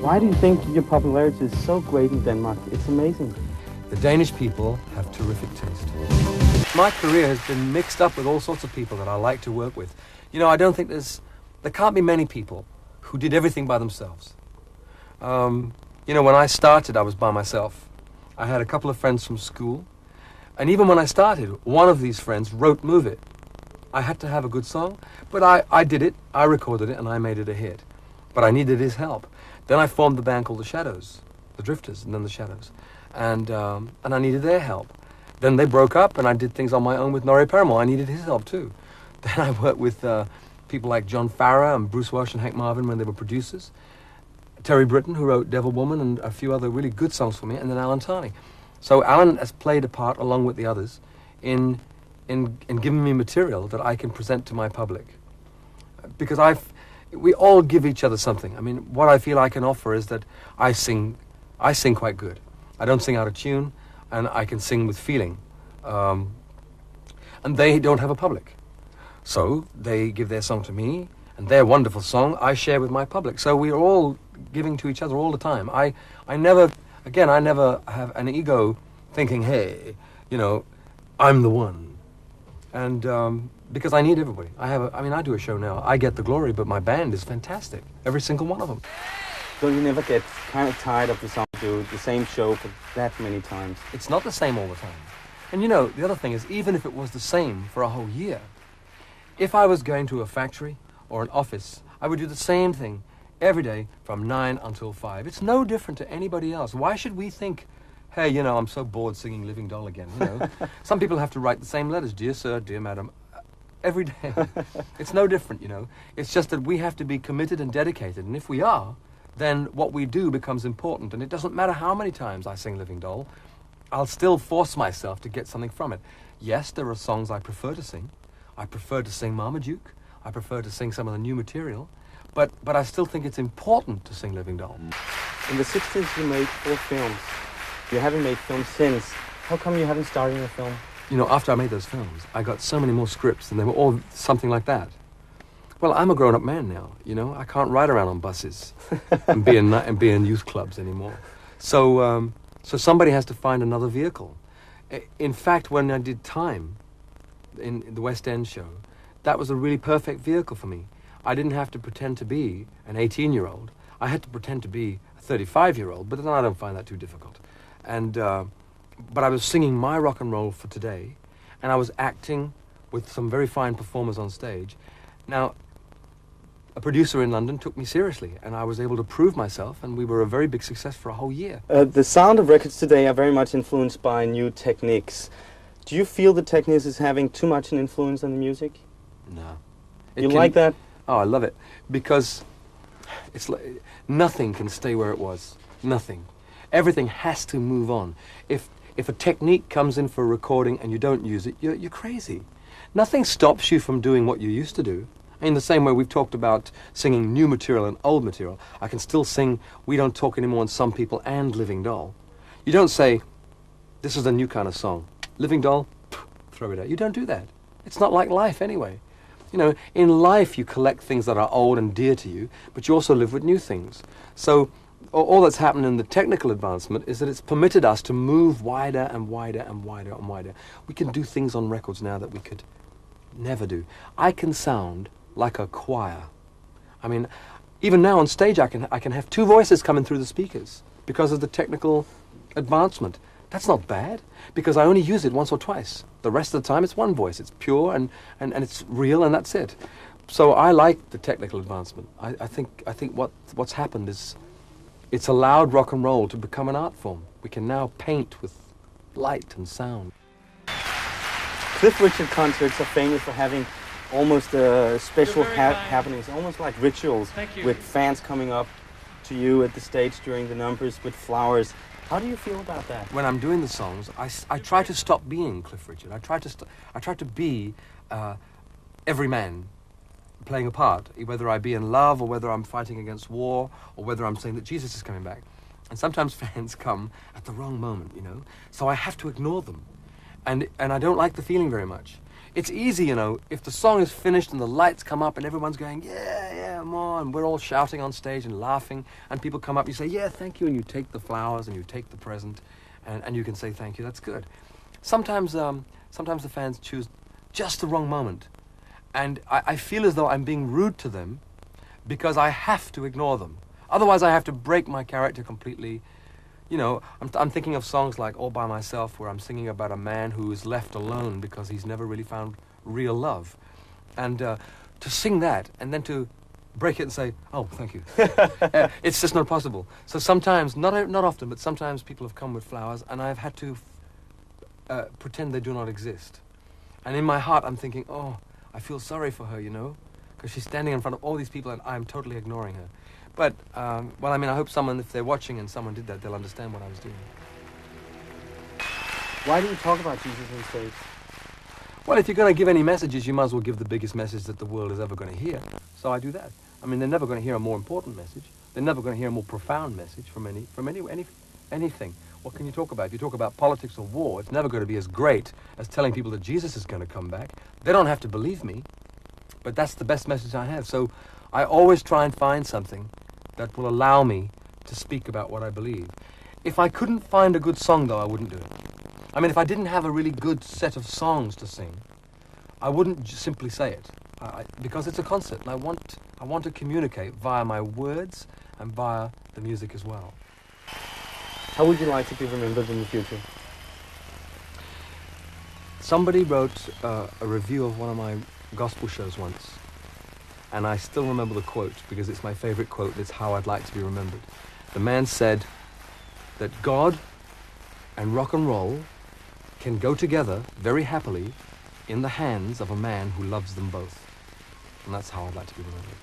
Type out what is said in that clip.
Why do you think your popularity is so great in Denmark? It's amazing. The Danish people have terrific taste. My career has been mixed up with all sorts of people that I like to work with. You know, I don't think there can't be many people who did everything by themselves. You know, when I started, I was by myself. I had a couple of friends from school. And even when I started, one of these friends wrote Move It. I had to have a good song, but I did it, I recorded it, and I made it a hit. But I needed his help. Then I formed the band called The Shadows, The Drifters, and then The Shadows. And I needed their help. Then they broke up, and I did things on my own with Norrie Paramore. I needed his help, too. Then I worked with people like John Farrar and Bruce Welch and Hank Marvin when they were producers. Terry Britton, who wrote Devil Woman and a few other really good songs for me, and then Alan Tarney. So Alan has played a part, along with the others, in giving me material that I can present to my public. Because we all give each other something. I mean, what I feel I can offer is that I sing quite good. I don't sing out of tune, and I can sing with feeling. And they don't have a public. So they give their song to me, and their wonderful song I share with my public. So we're all giving to each other all the time. I never have an ego thinking, hey, you know, I'm the one. And because I need everybody. I do a show now. I get the glory, but my band is fantastic. Every single one of them. So you never get kind of tired of the song, do the same show for that many times? It's not the same all the time. And you know, the other thing is, even if it was the same for a whole year, if I was going to a factory or an office, I would do the same thing every day from 9 until 5. It's no different to anybody else. Why should we think, hey, you know, I'm so bored singing Living Doll again, you know? Some people have to write the same letters, dear sir, dear madam, every day. It's no different, you know? It's just that we have to be committed and dedicated, and if we are, then what we do becomes important, and it doesn't matter how many times I sing Living Doll, I'll still force myself to get something from it. Yes, there are songs I prefer to sing. I prefer to sing Marmaduke. I prefer to sing some of the new material. But I still think it's important to sing Living Doll. In the 60s, you made 4 films. You haven't made films since. How come you haven't started a film? You know, after I made those films, I got so many more scripts, and they were all something like that. Well, I'm a grown-up man now, you know. I can't ride around on buses and be in youth clubs anymore. So somebody has to find another vehicle. In fact, when I did Time in the West End show, that was a really perfect vehicle for me. I didn't have to pretend to be an 18-year-old. I had to pretend to be a 35-year-old, but then I don't find that too difficult. But I was singing my rock and roll for today, and I was acting with some very fine performers on stage. Now, a producer in London took me seriously, and I was able to prove myself, and we were a very big success for a whole year. The sound of records today are very much influenced by new techniques. Do you feel the techniques is having too much an influence on the music? No. You like that? Oh, I love it, because it's like nothing can stay where it was. Nothing. Everything has to move on. If a technique comes in for recording and you don't use it, you're crazy. Nothing stops you from doing what you used to do. In the same way we've talked about singing new material and old material, I can still sing We Don't Talk Anymore and Some People and Living Doll. You don't say, this is a new kind of song. Living Doll, throw it out. You don't do that. It's not like life anyway. You know, in life you collect things that are old and dear to you, but you also live with new things. So all that's happened in the technical advancement is that it's permitted us to move wider and wider and wider and wider. We can do things on records now that we could never do. I can sound like a choir. I mean, even now on stage I can have 2 voices coming through the speakers because of the technical advancement. That's not bad, because I only use it once or twice. The rest of the time it's one voice. It's pure and it's real, and that's it. So I like the technical advancement. I think what's happened is it's allowed rock and roll to become an art form. We can now paint with light and sound. Cliff Richard concerts are famous for having almost special happenings, almost like rituals, with fans coming up to you at the stage during the numbers with flowers. How do you feel about that? When I'm doing the songs, I try to stop being Cliff Richard. I try to be every man playing a part, whether I be in love or whether I'm fighting against war or whether I'm saying that Jesus is coming back. And sometimes fans come at the wrong moment, you know, so I have to ignore them. And I don't like the feeling very much. it's easy, you know, if the song is finished and the lights come up and everyone's going, yeah, yeah, come on, we're all shouting on stage and laughing, and people come up, you say, yeah, thank you, and you take the flowers and you take the present, and you can say thank you, that's good. Sometimes the fans choose just the wrong moment, and I feel as though I'm being rude to them because I have to ignore them. Otherwise I have to break my character completely. You know, I'm thinking of songs like All By Myself, where I'm singing about a man who is left alone because he's never really found real love. And to sing that and then to break it and say, oh, thank you. It's just not possible. So sometimes, not often, but sometimes people have come with flowers and I've had to pretend they do not exist. And in my heart I'm thinking, oh, I feel sorry for her, you know, because she's standing in front of all these people and I'm totally ignoring her. But, well, I mean, I hope someone, if they're watching and someone did that, they'll understand what I was doing. Why do you talk about Jesus on stage? Well, if you're going to give any messages, you might as well give the biggest message that the world is ever going to hear. So I do that. I mean, they're never going to hear a more important message. They're never going to hear a more profound message from anything. What can you talk about? If you talk about politics or war, it's never going to be as great as telling people that Jesus is going to come back. They don't have to believe me, but that's the best message I have. So I always try and find something that will allow me to speak about what I believe. If I couldn't find a good song, though, I wouldn't do it. I mean, if I didn't have a really good set of songs to sing, I wouldn't simply say it, because it's a concert, and I want to communicate via my words and via the music as well. How would you like to be remembered in the future? Somebody wrote a review of one of my gospel shows once, and I still remember the quote because it's my favorite quote. It's how I'd like to be remembered. The man said that God and rock and roll can go together very happily in the hands of a man who loves them both. And that's how I'd like to be remembered.